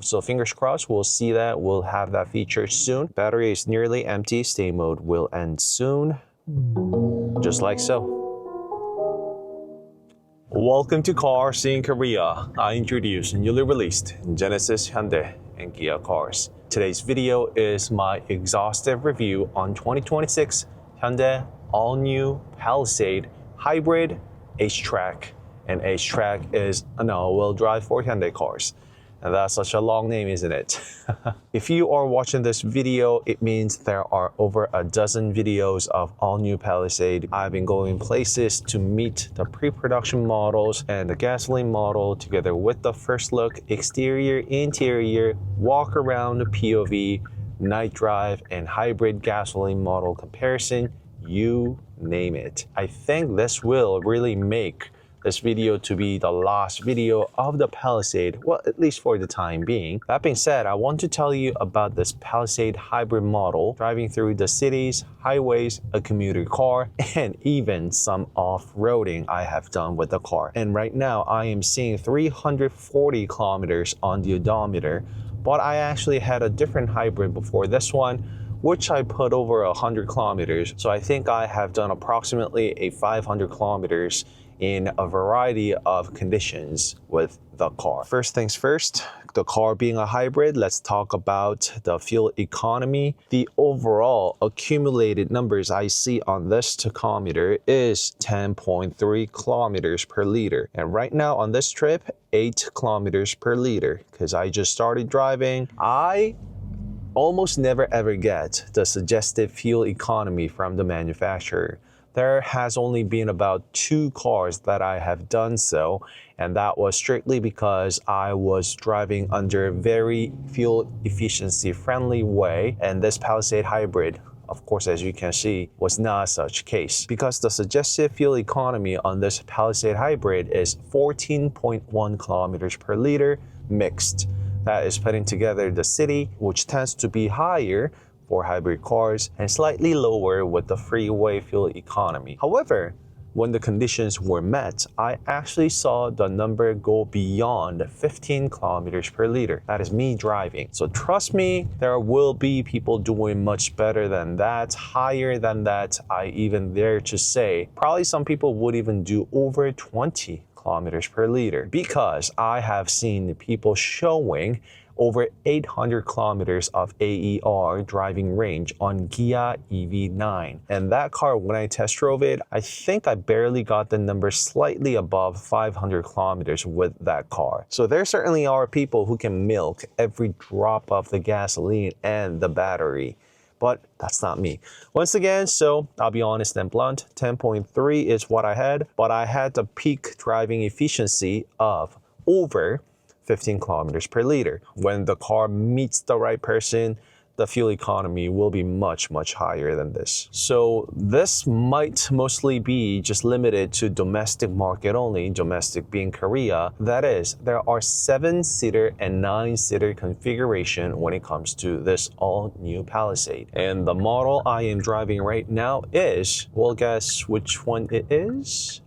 So fingers crossed, we'll see that. We'll have that feature soon. Battery is nearly empty. Stay mode will end soon. Just like so. Welcome to CarSceneKorea. I introduce newly released Genesis, Hyundai, and Kia cars. Today's video is my exhaustive review on 2026 Hyundai all-new Palisade Hybrid HTRAC. And HTRAC is an all-wheel drive for Hyundai cars. And that's such a long name, isn't it? If you are watching this video, it means there are over a dozen videos of all-new Palisade. I've been going places to meet the pre-production models and the gasoline model together with the first look, exterior, interior, walk around, POV, night drive, and hybrid gasoline model comparison, you name it. I think this will really make this video to be the last video of the Palisade, well, at least for the time being. That being said, I want to tell you about this Palisade hybrid model, driving through the cities, highways, a commuter car, and even some off-roading I have done with the car. And right now, I am seeing 340 kilometers on the odometer, but I actually had a different hybrid before this one, which I put over 100 kilometers. So I think I have done approximately 500 kilometers in a variety of conditions with the car. First things first, the car being a hybrid, let's talk about the fuel economy. The overall accumulated numbers I see on this tachometer is 10.3 kilometers per liter. And right now on this trip, 8 kilometers per liter, because I just started driving. I almost never ever get the suggested fuel economy from the manufacturer. There has only been about 2 cars that I have done so, and that was strictly because I was driving under a very fuel efficiency friendly way, and this Palisade Hybrid, of course, as you can see, was not such case, because the suggested fuel economy on this Palisade Hybrid is 14.1 kilometers per liter mixed. That is putting together the city, which tends to be higher for hybrid cars and slightly lower with the freeway fuel economy. However, when the conditions were met, I actually saw the number go beyond 15 kilometers per liter. That is me driving. So trust me, there will be people doing much better than that, higher than that. I even dare to say, probably some people would even do over 20 kilometers per liter, because I have seen people showing over 800 kilometers of AER driving range on Kia EV9. And that car, when I test drove it, I think I barely got the number slightly above 500 kilometers with that car. So there certainly are people who can milk every drop of the gasoline and the battery. But that's not me. Once again, so I'll be honest and blunt, 10.3 is what I had, but I had the peak driving efficiency of over 15 kilometers per liter. When the car meets the right person, the fuel economy will be much, much higher than this. So this might mostly be just limited to domestic market only, domestic being Korea. That is, there are 7-seater and 9-seater configuration when it comes to this all-new Palisade. And the model I am driving right now is, well, guess which one it is?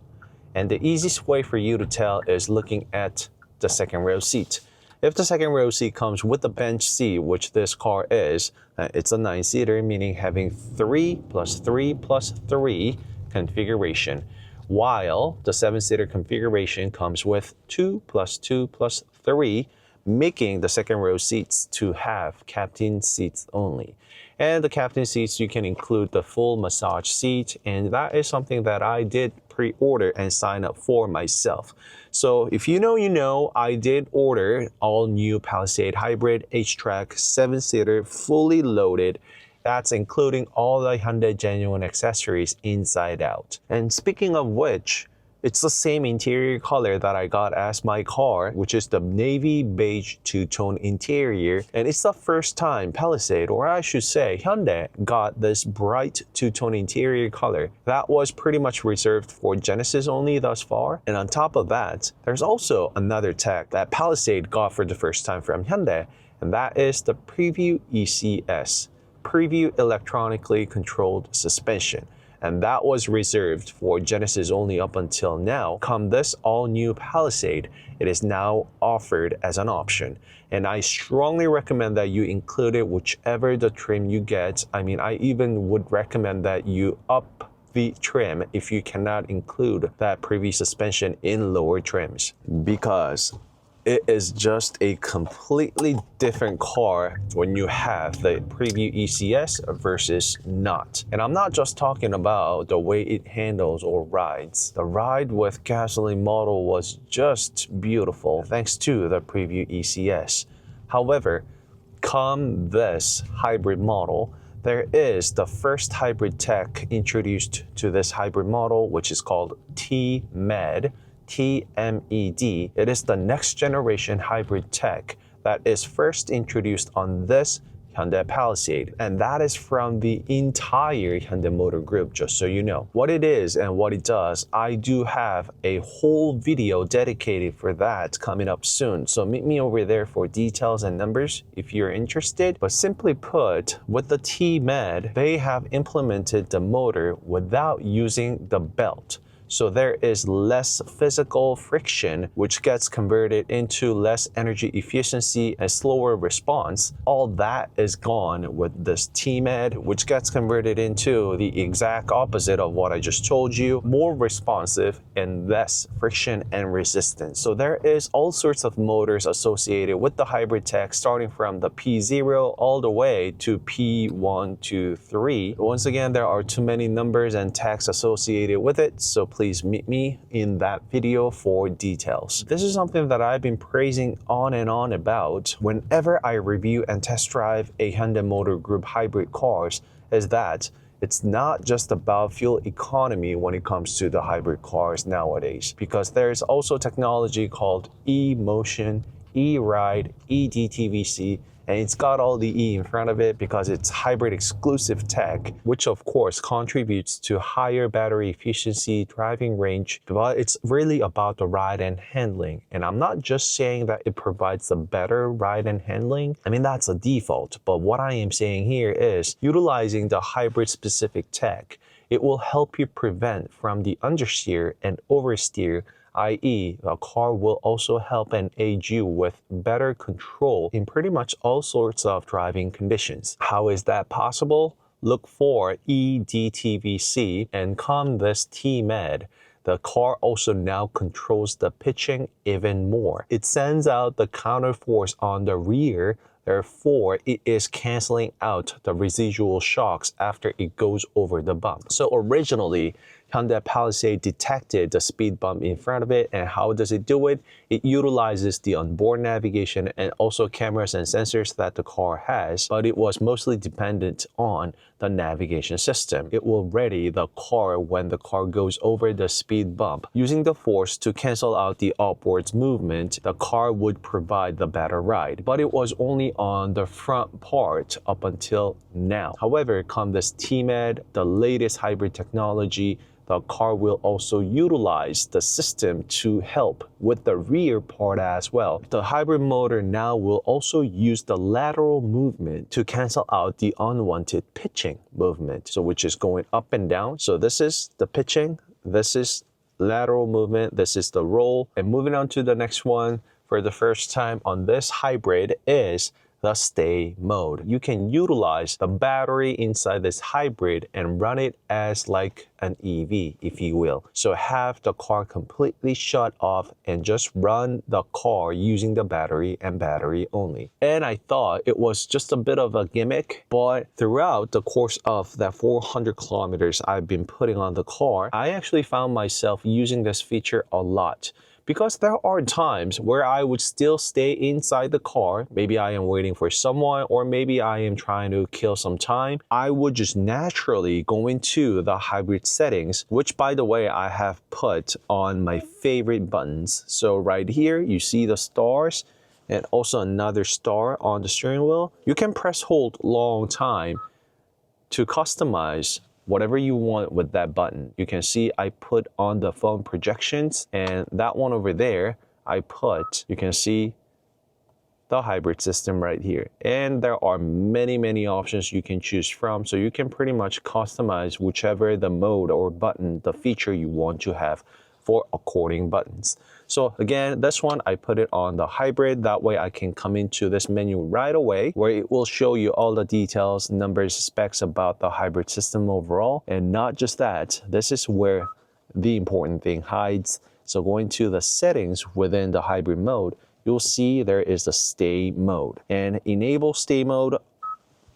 And the easiest way for you to tell is looking at the second row seat. If the second row seat comes with the bench seat, which this car is, it's a 9-seater, meaning having 3 plus 3 plus 3 configuration, while the 7-seater configuration comes with 2 plus 2 plus 3, making the second row seats to have captain seats only. And the captain seats, you can include the full massage seat, and that is something that I did pre-order and sign up for myself. So if you know, you know, I did order all new Palisade Hybrid HTRAC 7-seater fully loaded. That's including all the Hyundai genuine accessories inside out. And speaking of which, it's the same interior color that I got as my car, which is the navy beige two-tone interior. And it's the first time Palisade, or I should say Hyundai, got this bright two-tone interior color. That was pretty much reserved for Genesis only thus far. And on top of that, there's also another tech that Palisade got for the first time from Hyundai, and that is the Preview ECS, Preview Electronically Controlled Suspension. And that was reserved for Genesis only up until now. Come this all-new Palisade, it is now offered as an option. And I strongly recommend that you include it whichever the trim you get. I mean, I even would recommend that you up the trim if you cannot include that previous suspension in lower trims, because it is just a completely different car when you have the Preview ECS versus not. And I'm not just talking about the way it handles or rides. The ride with gasoline model was just beautiful thanks to the Preview ECS. However, come this hybrid model, there is the first hybrid tech introduced to this hybrid model, which is called TMED. TMED. It is the next generation hybrid tech that is first introduced on this Hyundai Palisade, and that is from the entire Hyundai Motor Group, just so you know. What it is and what it does, I do have a whole video dedicated for that coming up soon, so meet me over there for details and numbers if you're interested. But simply put, with the TMED, they have implemented the motor without using the belt. So there is less physical friction, which gets converted into less energy efficiency and slower response. All that is gone with this TMED, which gets converted into the exact opposite of what I just told you, more responsive and less friction and resistance. So there is all sorts of motors associated with the hybrid tech, starting from the P0 all the way to P1, 2, 3. Once again, there are too many numbers and techs associated with it, so please meet me in that video for details. This is something that I've been praising on and on about whenever I review and test drive a Hyundai Motor Group hybrid cars, is that it's not just about fuel economy when it comes to the hybrid cars nowadays, because there's also technology called e-motion, e-ride, e-DTVC, and it's got all the E in front of it because it's hybrid exclusive tech, which of course contributes to higher battery efficiency, driving range, but it's really about the ride and handling. And I'm not just saying that it provides a better ride and handling. I mean, that's a default, but what I am saying here is utilizing the hybrid specific tech, it will help you prevent from the understeer and oversteer, i.e., the car will also help and aid you with better control in pretty much all sorts of driving conditions. How is that possible? Look for eDTVC, and come this TMED, the car also now controls the pitching even more. It sends out the counter force on the rear. Therefore, it is canceling out the residual shocks after it goes over the bump. So originally, Hyundai Palisade detected the speed bump in front of it, and how does it do it? It utilizes the onboard navigation and also cameras and sensors that the car has, but it was mostly dependent on the navigation system. It will ready the car when the car goes over the speed bump. Using the force to cancel out the upwards movement, the car would provide the better ride, but it was only on the front part up until now. However, come this TMED, the latest hybrid technology, the car will also utilize the system to help with the rear part as well. The hybrid motor now will also use the lateral movement to cancel out the unwanted pitching movement, so which is going up and down. So this is the pitching, this is lateral movement, this is the roll. And moving on to the next one for the first time on this hybrid is the stay mode. You can utilize the battery inside this hybrid and run it as like an EV, if you will. So have the car completely shut off and just run the car using the battery and battery only. And I thought it was just a bit of a gimmick, but throughout the course of that 400 kilometers I've been putting on the car, I actually found myself using this feature a lot. Because there are times where I would still stay inside the car. Maybe I am waiting for someone, or maybe I am trying to kill some time. I would just naturally go into the hybrid settings, which by the way, I have put on my favorite buttons. So right here, you see the stars and also another star on the steering wheel. You can press hold long time to customize whatever you want with that button. You can see I put on the phone projections, and that one over there, you can see the hybrid system right here. And there are many options you can choose from, so you can pretty much customize whichever the mode or button, the feature you want to have for according buttons. So again, this one, I put it on the hybrid. That way I can come into this menu right away where it will show you all the details, numbers, specs about the hybrid system overall. And not just that, this is where the important thing hides. So going to the settings within the hybrid mode, you'll see there is the stay mode. And enable stay mode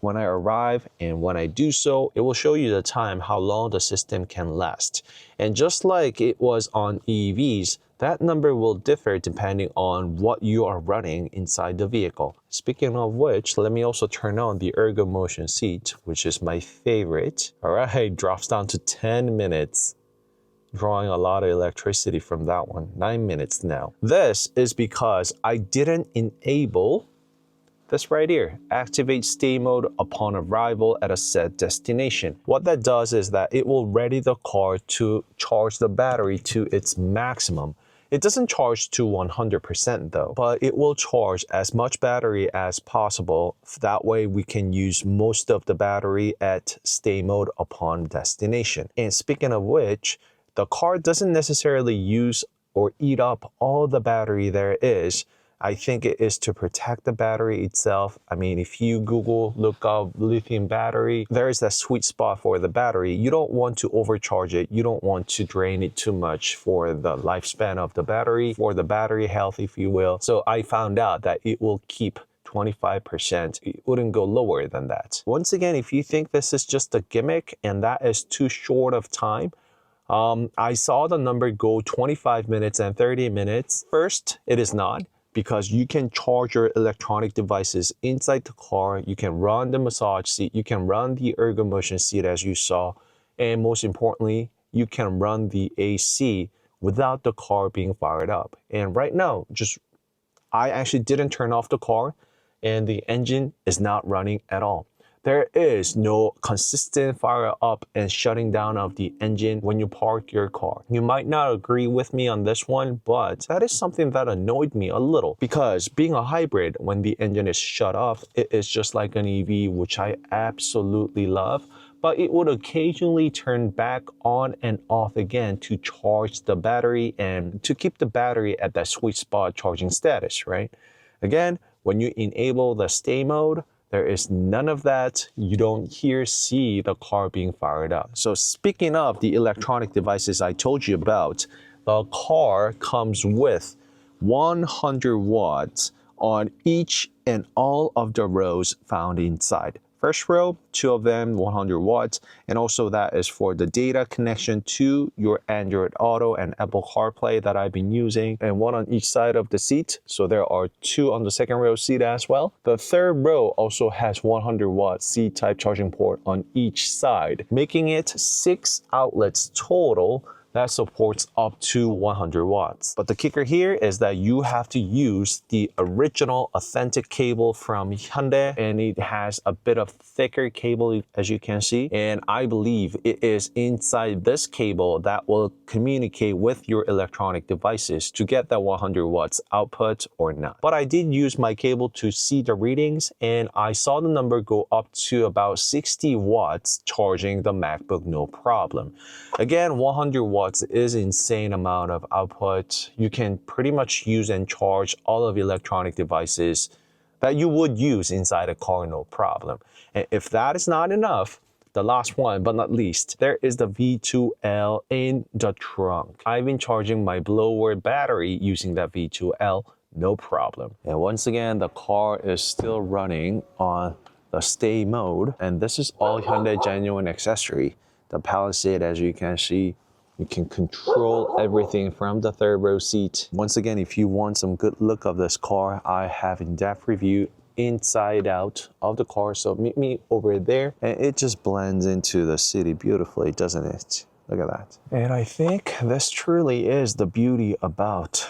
when I arrive, and when I do so, it will show you the time, how long the system can last. And just like it was on EVs, that number will differ depending on what you are running inside the vehicle. Speaking of which, let me also turn on the ergo motion seat, which is my favorite. All right, drops down to 10 minutes. Drawing a lot of electricity from that one, 9 minutes now. This is because I didn't enable this right here, activate stay mode upon arrival at a set destination. What that does is that it will ready the car to charge the battery to its maximum. It doesn't charge to 100% though, but it will charge as much battery as possible. That way we can use most of the battery at stay mode upon destination. And speaking of which, the car doesn't necessarily use or eat up all the battery there is. I think it is to protect the battery itself. I mean, if you look up lithium battery, there is that sweet spot for the battery. You don't want to overcharge it. You don't want to drain it too much for the lifespan of the battery, for the battery health, if you will. So I found out that it will keep 25%. It wouldn't go lower than that. Once again, if you think this is just a gimmick and that is too short of time, I saw the number go 25 minutes and 30 minutes. First, it is not, because you can charge your electronic devices inside the car. You can run the massage seat. You can run the ergo motion seat as you saw. And most importantly, you can run the AC without the car being fired up. And right now, I actually didn't turn off the car and the engine is not running at all. There is no consistent fire up and shutting down of the engine when you park your car. You might not agree with me on this one, but that is something that annoyed me a little, because being a hybrid, when the engine is shut off, it is just like an EV, which I absolutely love, but it would occasionally turn back on and off again to charge the battery and to keep the battery at that sweet spot charging status, right? Again, when you enable the stay mode, there is none of that. You don't see the car being fired up. So speaking of the electronic devices I told you about, the car comes with 100 watts on each and all of the rows found inside. First row, 2 of them, 100 watts. And also that is for the data connection to your Android Auto and Apple CarPlay that I've been using, and 1 on each side of the seat. So there are 2 on the second row seat as well. The third row also has 100 watt C-type charging port on each side, making it 6 outlets total that supports up to 100 watts. But the kicker here is that you have to use the original authentic cable from Hyundai, and it has a bit of thicker cable as you can see, and I believe it is inside this cable that will communicate with your electronic devices to get that 100 watts output or not. But I did use my cable to see the readings, and I saw the number go up to about 60 watts charging the MacBook no problem. Again, 100 watts is insane amount of output. You can pretty much use and charge all of electronic devices that you would use inside a car no problem. And if that is not enough, the last one but not least, there is the V2L in the trunk. I've been charging my blower battery using that V2L no problem. And once again, the car is still running on the stay mode, and this is all Hyundai genuine accessory. The Palisade, as you can see, you can control everything from the third row seat. Once again, if you want some good look of this car, I have in-depth review inside out of the car. So meet me over there, and it just blends into the city beautifully, doesn't it? Look at that. And I think this truly is the beauty about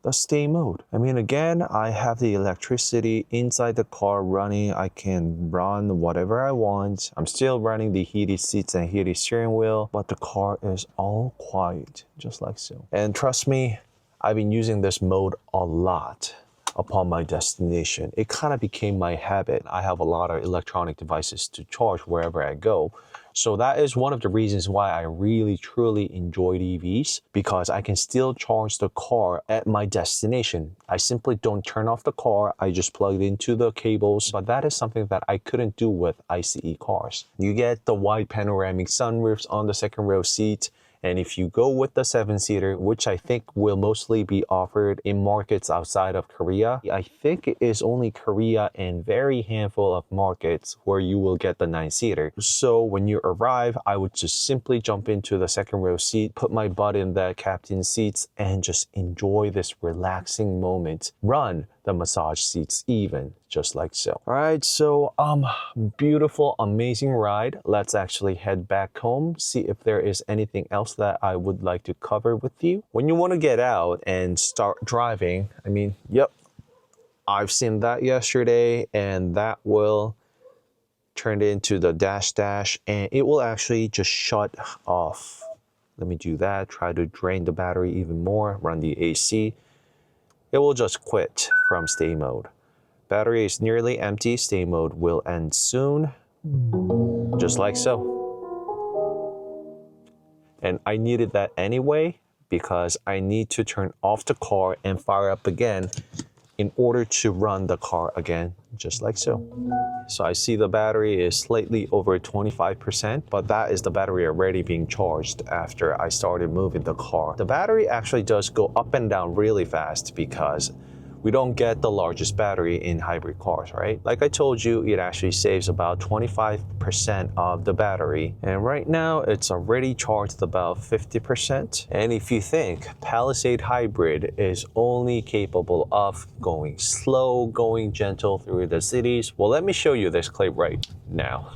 the stay mode. I mean, again, I have the electricity inside the car running. I can run whatever I want. I'm still running the heated seats and heated steering wheel, but the car is all quiet, just like so. And trust me, I've been using this mode a lot upon my destination. It kind of became my habit. I have a lot of electronic devices to charge wherever I go. So that is one of the reasons why I really truly enjoyed EVs, because I can still charge the car at my destination. I simply don't turn off the car, I just plug it into the cables, but that is something that I couldn't do with ICE cars. You get the wide panoramic sunroofs on the second row seat, and if you go with the 7-seater, which I think will mostly be offered in markets outside of Korea, I think it is only Korea and very handful of markets where you will get the 9-seater. So when you arrive, I would just simply jump into the second row seat, put my butt in the captain's seats, and just enjoy this relaxing moment. Run the massage seats even, just like so. All right, so beautiful, amazing ride. Let's actually head back home, see if there is anything else that I would like to cover with you. When you want to get out and start driving, I mean, yep, I've seen that yesterday, and that will turn it into the dash, and it will actually just shut off. Let me do that, try to drain the battery even more, run the AC. It will just quit from stay mode. Battery is nearly empty. Stay mode will end soon. Just like so. And I needed that anyway because I need to turn off the car and fire up again in order to run the car again, just like so. So I see the battery is slightly over 25%, but that is the battery already being charged after I started moving the car. The battery actually does go up and down really fast because we don't get the largest battery in hybrid cars, right? Like I told you, it actually saves about 25% of the battery. And right now it's already charged about 50%. And if you think Palisade Hybrid is only capable of going slow, going gentle through the cities, well, let me show you this clip right now.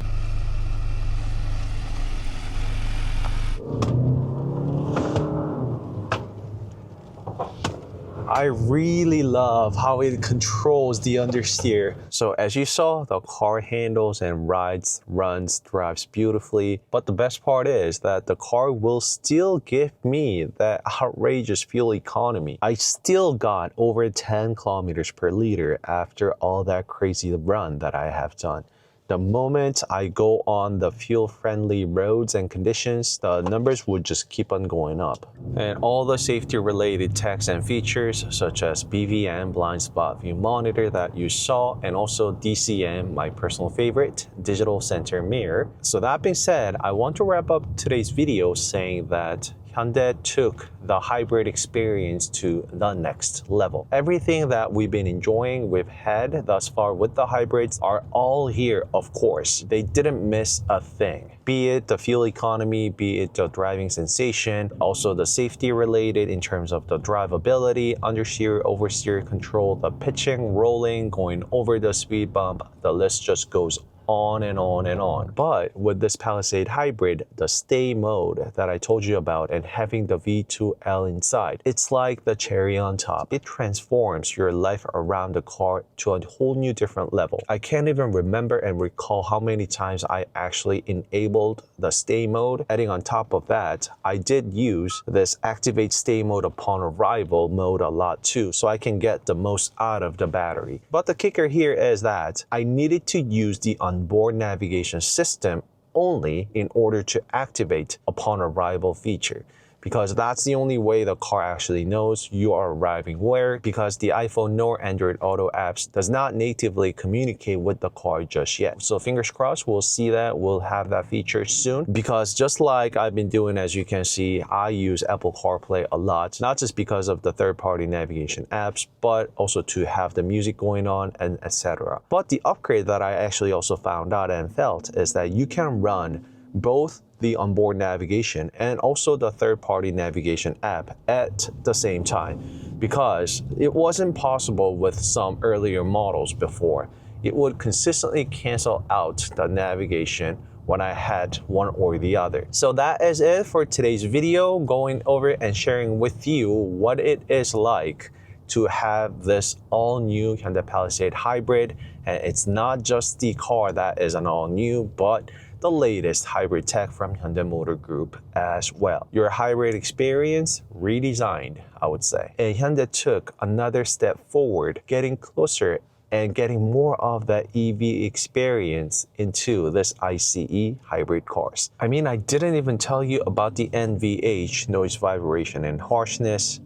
I really love how it controls the understeer. So as you saw, the car handles and rides, runs, drives beautifully. But the best part is that the car will still give me that outrageous fuel economy. I still got over 10 kilometers per liter after all that crazy run that I have done. The moment I go on the fuel-friendly roads and conditions, the numbers would just keep on going up. And all the safety-related techs and features, such as BVM, blind spot view monitor that you saw, and also DCM, my personal favorite, digital center mirror. So that being said, I want to wrap up today's video saying that Hyundai took the hybrid experience to the next level. Everything that we've been enjoying, we've had thus far with the hybrids are all here, of course. They didn't miss a thing. Be it the fuel economy, be it the driving sensation, also the safety related in terms of the drivability, understeer, oversteer control, the pitching, rolling, going over the speed bump, the list just goes on and on and on. But with this Palisade Hybrid, the stay mode that I told you about and having the V2L inside, it's like the cherry on top. It transforms your life around the car to a whole new different level. I can't even remember and recall how many times I actually enabled the stay mode. Adding on top of that, I did use this activate stay mode upon arrival mode a lot too, so I can get the most out of the battery. But the kicker here is that I needed to use the onboard navigation system only in order to activate upon arrival feature, because that's the only way the car actually knows you are arriving where, because the iPhone nor Android Auto apps does not natively communicate with the car just yet. So fingers crossed, we'll see that, we'll have that feature soon, because just like I've been doing, as you can see, I use Apple CarPlay a lot, not just because of the third-party navigation apps, but also to have the music going on and etc. But the upgrade that I actually also found out and felt is that you can run both the onboard navigation and also the third-party navigation app at the same time, because it wasn't possible with some earlier models before. It would consistently cancel out the navigation when I had one or the other. So that is it for today's video, going over and sharing with you what it is like to have this all-new Hyundai Palisade Hybrid. And it's not just the car that is an all-new, but the latest hybrid tech from Hyundai Motor Group as well. Your hybrid experience redesigned, I would say. And Hyundai took another step forward, getting closer and getting more of that EV experience into this ICE hybrid cars. I mean, I didn't even tell you about the NVH, noise, vibration, and harshness,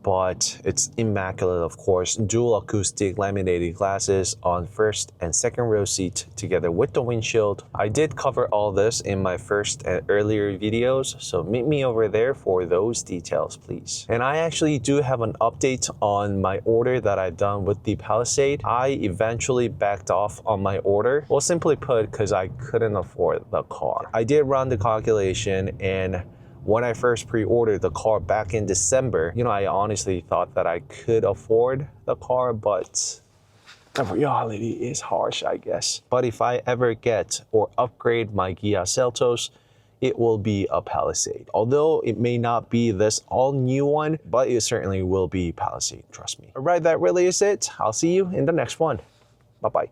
but it's immaculate, of course. Dual acoustic laminated glasses on first and second row seat together with the windshield. I did cover all this in my first and earlier videos, so meet me over there for those details, please. And I actually do have an update on my order that I've done with the Palisade. I eventually backed off on my order. Well, simply put, because I couldn't afford the car. I did run the calculation, and when I first pre-ordered the car back in December, I honestly thought that I could afford the car, but the reality is harsh, I guess. But if I ever get or upgrade my Kia Seltos, it will be a Palisade. Although it may not be this all-new one, but it certainly will be Palisade, trust me. All right, that really is it. I'll see you in the next one. Bye-bye.